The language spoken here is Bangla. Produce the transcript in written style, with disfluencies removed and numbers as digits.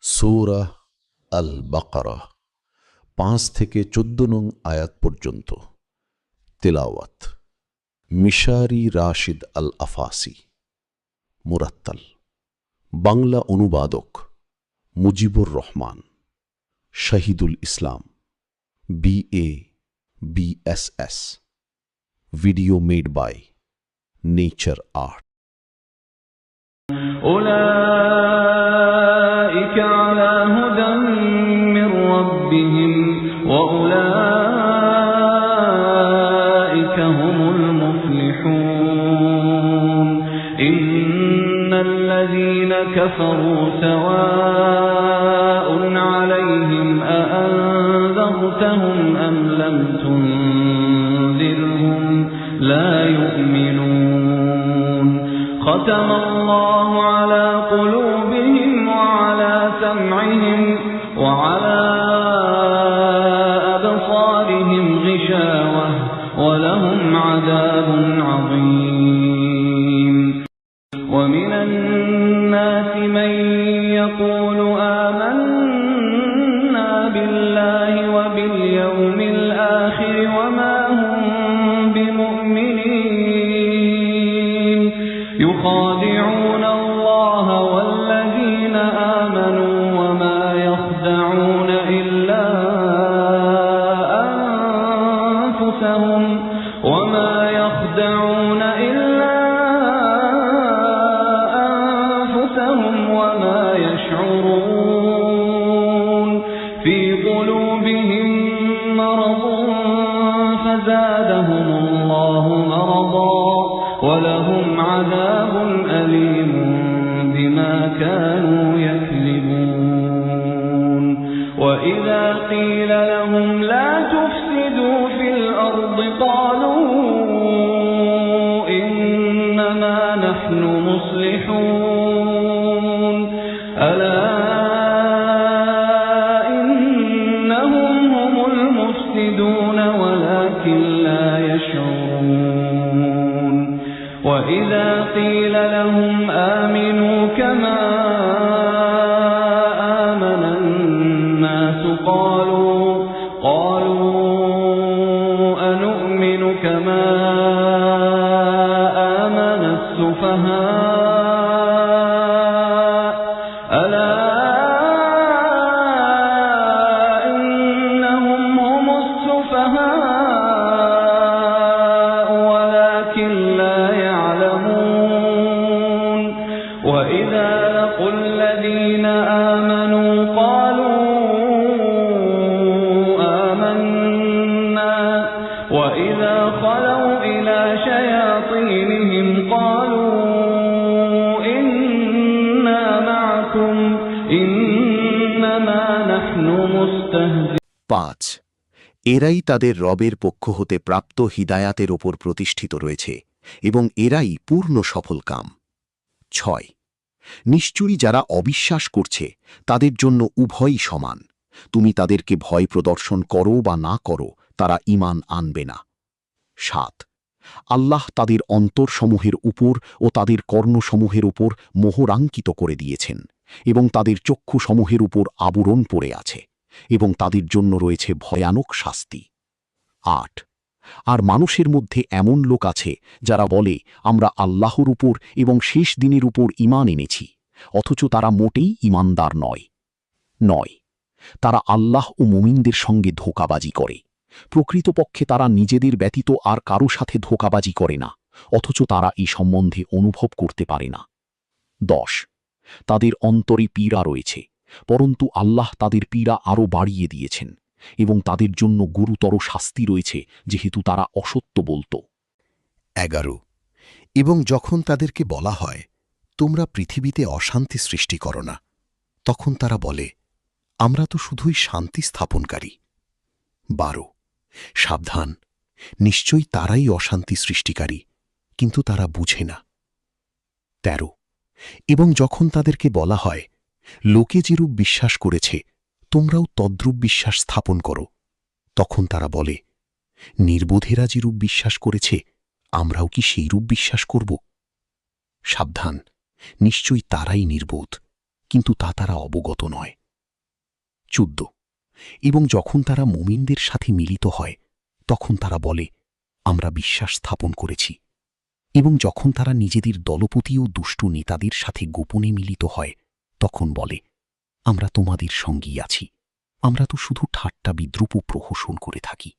সূরা আল বাকারা ৫ থেকে ১৪ নং আয়াত পর্যন্ত তেলাওয়াত মিশারি রাশিদ আল আফাসি। মুরাত্তাল। বাংলা অনুবাদক Mujibur Rahman. Shahidul Islam, BA, BSS। Video made by nature art. أولئك على هدى من ربهم وأولئك هم المفلحون إن الذين كفروا سواء عليهم أأنذرتهم أم لم تنذرهم لا يؤمنون ختم الله على قلوبهم وعلى سمعهم وعلى أبصارهم غشاوة ولهم عذاب عظيم ومن الناس من يقول آمنا بالله وباليوم الآخر وما هم بمؤمنين يخادعون الله والذين آمنوا وما يخدعون إلا أنفسهم وما يشعرون في قلوبهم مرض فزادهم الله مرضا ولهم عذاب أليم بما كانوا يكذبون وإذا قيل لهم لا تفسدوا في الأرض قالوا إنما نحن مصلحون ألا إنهم هم المفسدون ولكن لا يشعرون وإذا قيل لهم آمنوا كما آمن الناس قالوا أنؤمن كما آمن السفهاء ألا إنهم هم السفهاء ولكن لا يعلمون وإذا لقوا الذين آمنوا قالوا آمنا وإذا خلوا إلى شياطينهم قالوا إنا معكم إنما نحن مستهزئون। ৫ এরাই তাদের রবের পক্ষ হতে প্রাপ্ত হিদায়াতের ওপর প্রতিষ্ঠিত রয়েছে এবং এরাই পূর্ণ সফলকাম। ৬ নিশ্চয়ই যারা অবিশ্বাস করছে তাদের জন্য উভয়ই সমান। তুমি তাদেরকে ভয় প্রদর্শন করো বা না করো, তারা ঈমান আনবে না। ৭ আল্লাহ তাদের অন্তরসমূহের উপর ও তাদের কর্ণসমূহের উপর মোহরাঙ্কিত করে দিয়েছেন এবং তাদের চক্ষুসমূহের উপর আবরণ পড়ে আছে এবং তাদের জন্য রয়েছে ভয়ানক শাস্তি। ৮ আর মানুষের মধ্যে এমন লোক আছে যারা বলে আমরা আল্লাহর উপর এবং শেষ দিনের উপর ঈমান এনেছি, অথচ তারা মোটেই ঈমানদার নয়। ৯ তারা আল্লাহ ও মুমিনদের সঙ্গে ধোঁকাবাজি করে, প্রকৃতপক্ষে তারা নিজেদের ব্যতীত আর কারো সাথে ধোঁকাবাজি করে না, অথচ তারা এই সম্বন্ধে অনুভব করতে পারে না। ১০ তাদের অন্তরে পীড়া রয়েছে, পরন্তু আল্লাহ তাদের পীড়া আরও বাড়িয়ে দিয়েছেন এবং তাদের জন্য গুরুতর শাস্তি রয়েছে যেহেতু তারা অসত্য বলত। ১১ এবং যখন তাদেরকে বলা হয় তোমরা পৃথিবীতে অশান্তি সৃষ্টি করো না, তখন তারা বলে আমরা তো শুধুই শান্তি স্থাপনকারী। ১২ সাবধান, নিশ্চয়ই তারাই অশান্তি সৃষ্টিকারী, কিন্তু তারা বুঝে না। ১৩ এবং যখন তাদেরকে বলা হয় লোকে যেরূপ বিশ্বাস করেছে তোমরাও তদ্রূপ বিশ্বাস স্থাপন করো, তখন তারা বলে নির্বোধেরা যেরূপ বিশ্বাস করেছে আমরাও কি সেইরূপ বিশ্বাস করব? সাবধান, নিশ্চয়ই তারাই নির্বোধ, কিন্তু তা তারা অবগত নয়। 14 এবং যখন তারা মুমিনদের সাথে মিলিত হয় তখন তারা বলে, আমরা বিশ্বাস স্থাপন করেছি। এবং যখন তারা নিজেদের দলপতি ও দুষ্টু নেতাদের সাথে গোপনে মিলিত হয় তখন বলে, আমরা তোমাদের সঙ্গেই আছি, আমরা তো শুধু ঠাট্টা বিদ্রুপ ও প্রহসন করে থাকি।